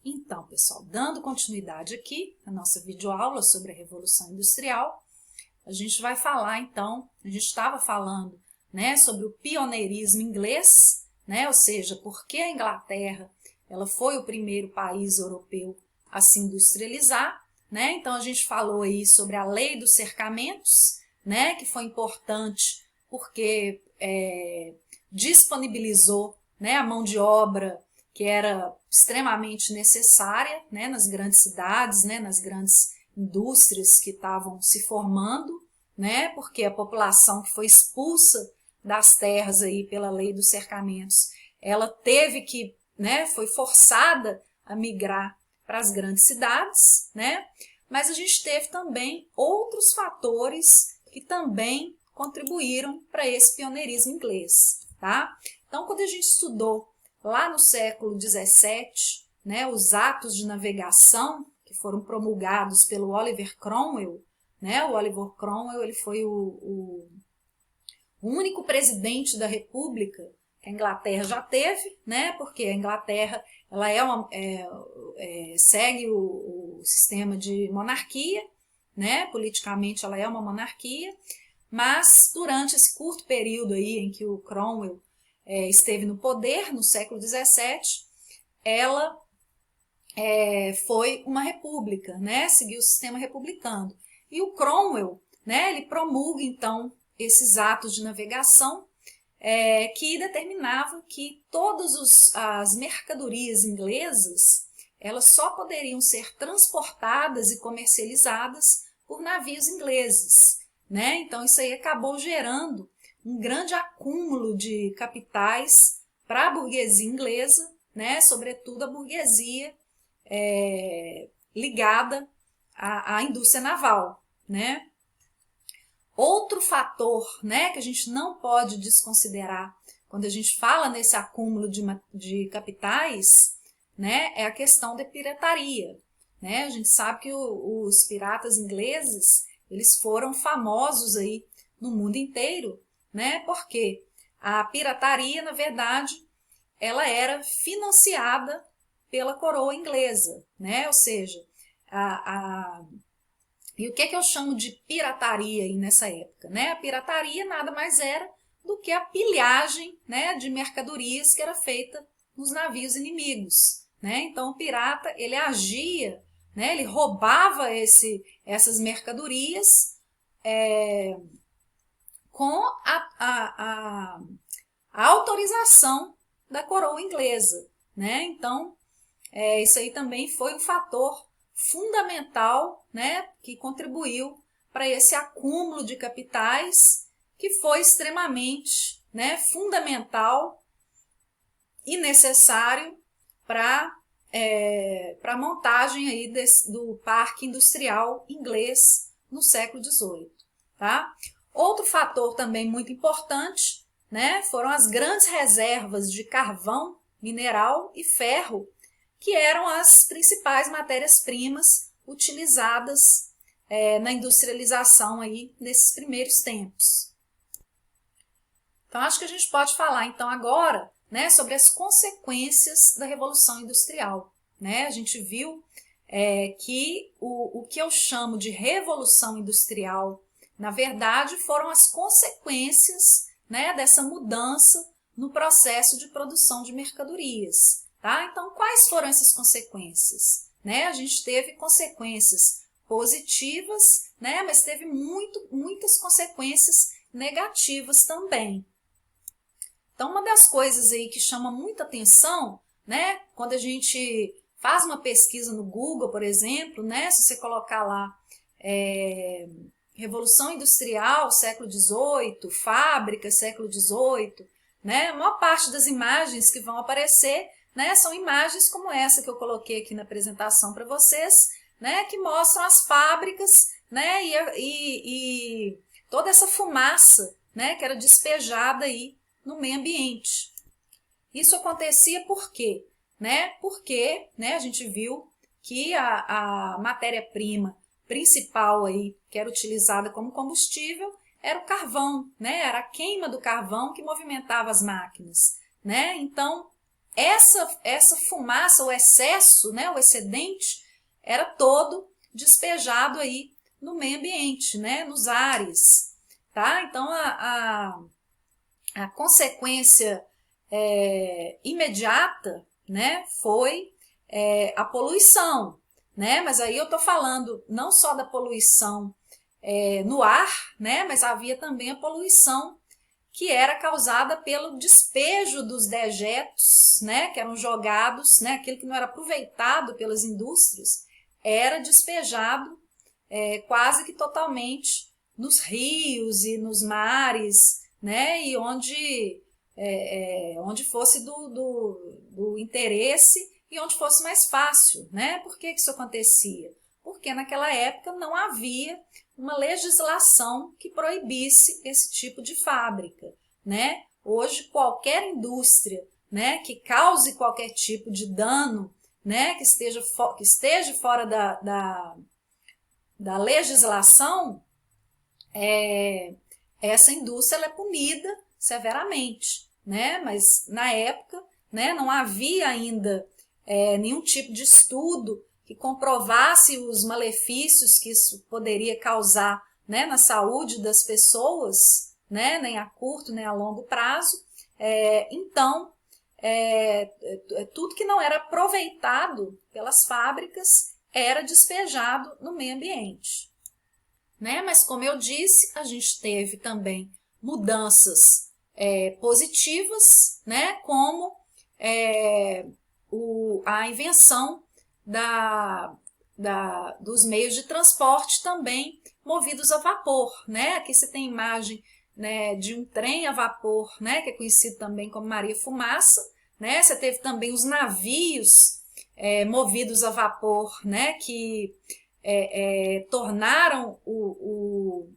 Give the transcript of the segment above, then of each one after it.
Então, pessoal, dando continuidade aqui à nossa videoaula sobre a Revolução Industrial, a gente vai falar, então, a gente estava falando, né, sobre o pioneirismo inglês, né, ou seja, por que a Inglaterra ela foi o primeiro país europeu a se industrializar, né? Então, a gente falou aí sobre a lei dos cercamentos, né, que foi importante porque disponibilizou, né, a mão de obra que era extremamente necessária, né, nas grandes cidades, né, nas grandes indústrias que estavam se formando, né, porque a população que foi expulsa das terras aí pela lei dos cercamentos, ela teve que, né, foi forçada a migrar para as grandes cidades, né, mas a gente teve também outros fatores que também contribuíram para esse pioneirismo inglês, tá? Então, quando a gente estudou lá no século XVII, né, os atos de navegação que foram promulgados pelo Oliver Cromwell, né, o Oliver Cromwell ele foi o único presidente da República que a Inglaterra já teve, né, porque a Inglaterra ela segue o sistema de monarquia, né, politicamente ela é uma monarquia, mas durante esse curto período aí em que o Cromwell esteve no poder, no século XVII, ela foi uma república, né? Seguiu o sistema republicano. E o Cromwell, né, ele promulga, então, esses atos de navegação que determinava que todas as mercadorias inglesas elas só poderiam ser transportadas e comercializadas por navios ingleses, né? Então, isso aí acabou gerando um grande acúmulo de capitais para a burguesia inglesa, né? Sobretudo a burguesia ligada à indústria naval, né? Outro fator, né, que a gente não pode desconsiderar quando a gente fala nesse acúmulo de capitais, né, é a questão da pirataria, né? A gente sabe que os piratas ingleses eles foram famosos aí no mundo inteiro, né? Porque a pirataria, na verdade, ela era financiada pela coroa inglesa, né? Ou seja, e o que eu chamo de pirataria aí nessa época, né? A pirataria nada mais era do que a pilhagem, né, de mercadorias que era feita nos navios inimigos, né? Então o pirata ele agia, né? Ele roubava essas mercadorias com a autorização da coroa inglesa, né? Então, isso aí também foi um fator fundamental, né, que contribuiu para esse acúmulo de capitais que foi extremamente, né, fundamental e necessário para a montagem aí do parque industrial inglês no século XVIII, tá? Outro fator também muito importante, né, foram as grandes reservas de carvão, mineral e ferro, que eram as principais matérias-primas utilizadas na industrialização aí nesses primeiros tempos. Então, acho que a gente pode falar então agora, né, sobre as consequências da Revolução Industrial, né? A gente viu que o que eu chamo de Revolução Industrial, na verdade, foram as consequências, né, dessa mudança no processo de produção de mercadorias. Tá? Então, quais foram essas consequências? Né? A gente teve consequências positivas, né? Mas teve muitas consequências negativas também. Então, uma das coisas aí que chama muita atenção, né? Quando a gente faz uma pesquisa no Google, por exemplo, né? Se você colocar lá Revolução Industrial, século XVIII, fábrica, século XVIII, né? A maior parte das imagens que vão aparecer, né, são imagens como essa que eu coloquei aqui na apresentação para vocês, né, que mostram as fábricas, né, e toda essa fumaça, né, que era despejada aí no meio ambiente. Isso acontecia por quê? Né? Porque, né, a gente viu que a matéria-prima principal aí, que era utilizada como combustível, era o carvão, né? Era a queima do carvão que movimentava as máquinas, né? Então, essa fumaça, o excesso, né, o excedente, era todo despejado aí no meio ambiente, né, nos ares, tá? Então, a consequência imediata, né, foi a poluição, né? Mas aí eu estou falando não só da poluição no ar, né, mas havia também a poluição que era causada pelo despejo dos dejetos, né, que eram jogados, né, aquilo que não era aproveitado pelas indústrias, era despejado quase que totalmente nos rios e nos mares, né, e onde fosse do interesse e onde fosse mais fácil, né? Por que isso acontecia? Porque naquela época não havia uma legislação que proibisse esse tipo de fábrica, né? Hoje qualquer indústria, né, que cause qualquer tipo de dano, né, que esteja fora da legislação, essa indústria ela é punida severamente, né? Mas na época, né, não havia ainda nenhum tipo de estudo que comprovasse os malefícios que isso poderia causar, né, na saúde das pessoas, né, nem a curto nem a longo prazo. Então, tudo que não era aproveitado pelas fábricas era despejado no meio ambiente, né? Mas como eu disse, a gente teve também mudanças positivas, né? Como a invenção dos meios de transporte também movidos a vapor, né? Aqui você tem imagem, né, de um trem a vapor, né, que é conhecido também como Maria Fumaça, né? Você teve também os navios movidos a vapor, né, que tornaram o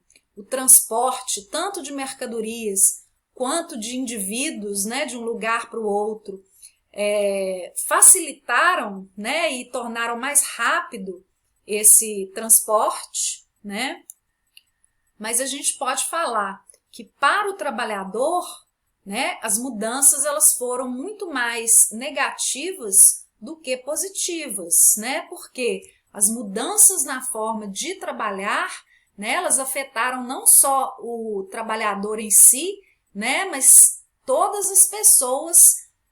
transporte tanto de mercadorias quanto de indivíduos, né, de um lugar para o outro, facilitaram, né, e tornaram mais rápido esse transporte, né? Mas a gente pode falar que para o trabalhador, né, as mudanças elas foram muito mais negativas do que positivas, né? Porque as mudanças na forma de trabalhar, né, elas afetaram não só o trabalhador em si, né, mas todas as pessoas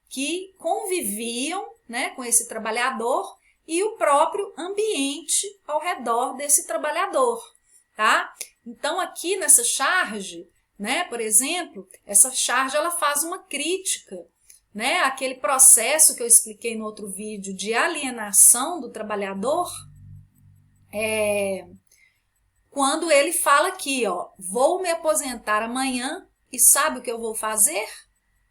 que conviviam, né, com esse trabalhador e o próprio ambiente ao redor desse trabalhador, tá? Então aqui nessa charge, né, por exemplo, essa charge ela faz uma crítica, né, aquele processo que eu expliquei no outro vídeo de alienação do trabalhador, quando ele fala aqui, ó, vou me aposentar amanhã e sabe o que eu vou fazer?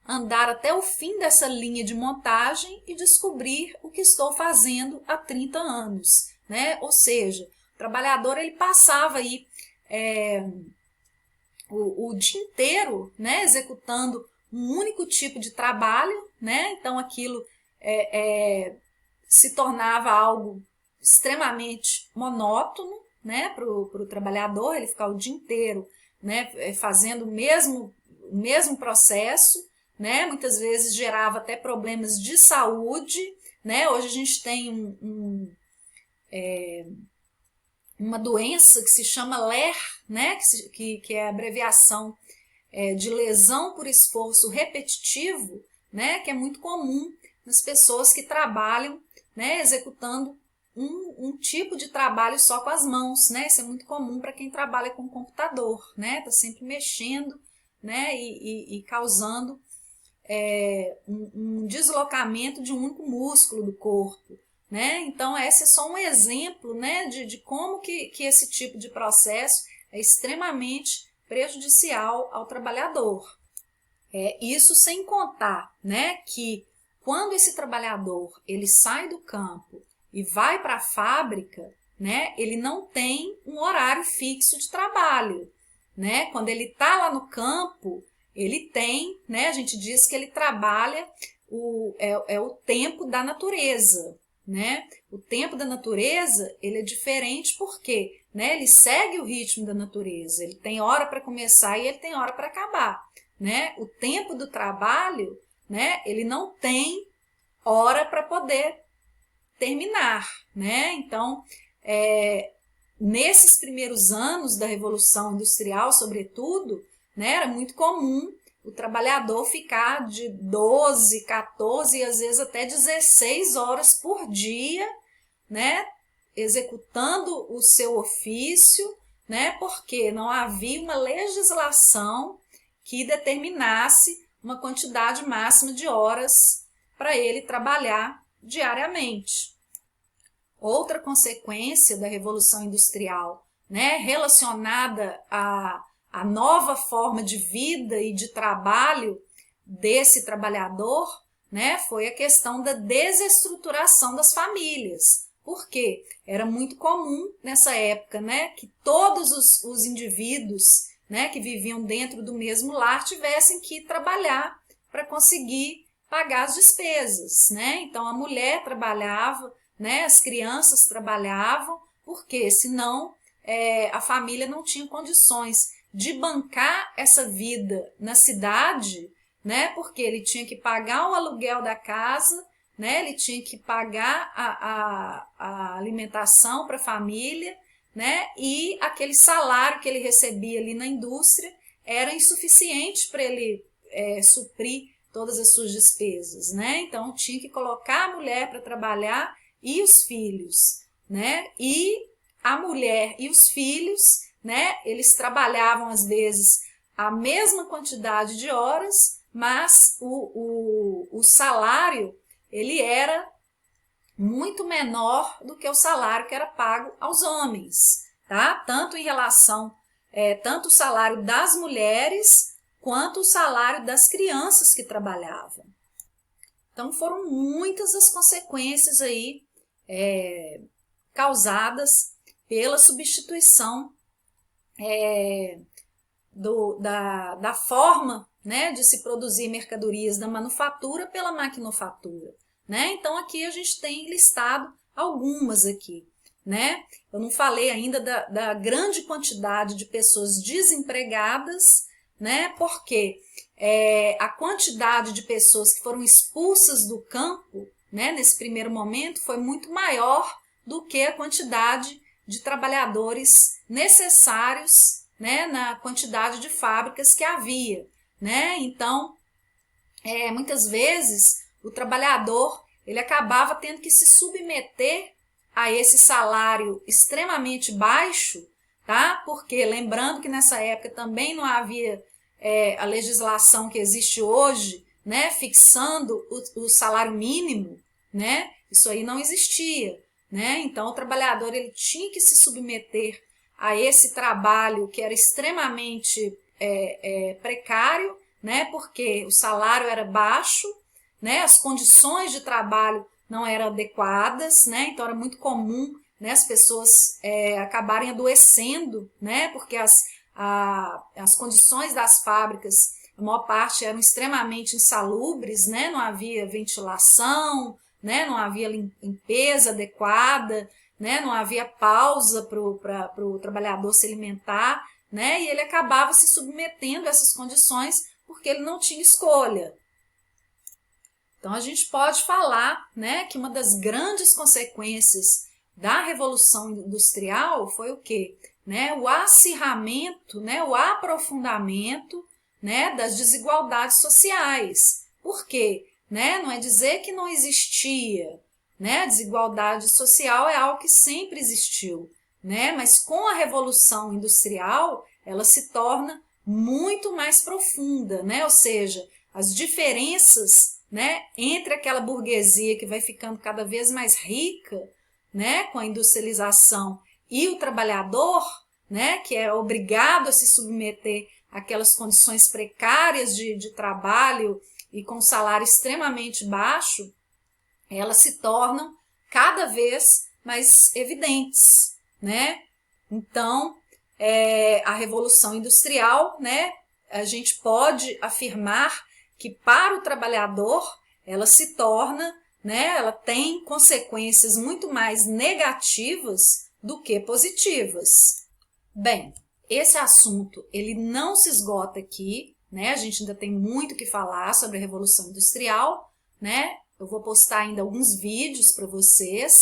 Andar até o fim dessa linha de montagem e descobrir o que estou fazendo há 30 anos, né? Ou seja, o trabalhador ele passava aí o dia inteiro, né, executando um único tipo de trabalho, né? Então aquilo se tornava algo extremamente monótono, né, para o trabalhador. Ele ficava o dia inteiro, né, fazendo o mesmo processo, né? Muitas vezes gerava até problemas de saúde, né? Hoje a gente tem uma doença que se chama LER, né? que é a abreviação de lesão por esforço repetitivo, né? Que é muito comum nas pessoas que trabalham, né, executando um tipo de trabalho só com as mãos, né? Isso é muito comum para quem trabalha com computador, né? Tá sempre mexendo, né? E causando um deslocamento de um único músculo do corpo, né? Então esse é só um exemplo, né, de como que esse tipo de processo é extremamente prejudicial ao trabalhador. Isso sem contar, né, que quando esse trabalhador ele sai do campo e vai para a fábrica, né, ele não tem um horário fixo de trabalho, né? Quando ele está lá no campo, ele tem, né, a gente diz que ele trabalha o tempo da natureza, né? O tempo da natureza ele é diferente porque, né, ele segue o ritmo da natureza, ele tem hora para começar e ele tem hora para acabar, né? O tempo do trabalho, né, ele não tem hora para poder terminar, né? Então, nesses primeiros anos da Revolução Industrial, sobretudo, né, era muito comum o trabalhador ficar de 12, 14 e às vezes até 16 horas por dia, né, executando o seu ofício, né, porque não havia uma legislação que determinasse uma quantidade máxima de horas para ele trabalhar diariamente. Outra consequência da Revolução Industrial, né, relacionada à nova forma de vida e de trabalho desse trabalhador, né, foi a questão da desestruturação das famílias. Por quê? Era muito comum nessa época, né, que todos os indivíduos, né, que viviam dentro do mesmo lar tivessem que trabalhar para conseguir pagar as despesas, né? Então a mulher trabalhava, né, as crianças trabalhavam, porque senão a família não tinha condições de bancar essa vida na cidade, né, porque ele tinha que pagar o aluguel da casa, né, ele tinha que pagar a alimentação para a família, né, e aquele salário que ele recebia ali na indústria era insuficiente para ele suprir todas as suas despesas, né? Então tinha que colocar a mulher para trabalhar e os filhos, né? E a mulher e os filhos, né? Eles trabalhavam às vezes a mesma quantidade de horas, mas o salário ele era muito menor do que o salário que era pago aos homens, tá? Tanto em relação, tanto o salário das mulheres quanto o salário das crianças que trabalhavam. Então foram muitas as consequências aí causadas pela substituição da forma, né, de se produzir mercadorias da manufatura pela maquinofatura, né? Então aqui a gente tem listado algumas aqui, né? Eu não falei ainda da grande quantidade de pessoas desempregadas, né? Porque a quantidade de pessoas que foram expulsas do campo, né, nesse primeiro momento foi muito maior do que a quantidade de trabalhadores necessários, né, na quantidade de fábricas que havia, né? Então, muitas vezes o trabalhador ele acabava tendo que se submeter a esse salário extremamente baixo, tá? Porque lembrando que nessa época também não havia a legislação que existe hoje, né, fixando o salário mínimo, né? Isso aí não existia, né? Então o trabalhador ele tinha que se submeter a esse trabalho que era extremamente precário, né? Porque o salário era baixo, né? As condições de trabalho não eram adequadas, né? Então era muito comum, né, as pessoas acabarem adoecendo, né? Porque as condições das fábricas, a maior parte eram extremamente insalubres, né? Não havia ventilação, né? Não havia limpeza adequada, né? Não havia pausa para o trabalhador se alimentar, né? E ele acabava se submetendo a essas condições porque ele não tinha escolha. Então a gente pode falar, né, que uma das grandes consequências da Revolução Industrial foi o quê? Né? O acirramento, né? O aprofundamento, né, das desigualdades sociais. Por quê? Né? Não é dizer que não existia, né? A desigualdade social é algo que sempre existiu, né? Mas com a Revolução Industrial ela se torna muito mais profunda, né? Ou seja, as diferenças, né, entre aquela burguesia que vai ficando cada vez mais rica, né, com a industrialização, e o trabalhador, né, que é obrigado a se submeter àquelas condições precárias de trabalho e com salário extremamente baixo, elas se tornam cada vez mais evidentes, né? Então, a Revolução Industrial, né, a gente pode afirmar que para o trabalhador ela se torna, né, ela tem consequências muito mais negativas do que positivas. Bem, esse assunto ele não se esgota aqui, né? A gente ainda tem muito que falar sobre a Revolução Industrial, né? Eu vou postar ainda alguns vídeos para vocês,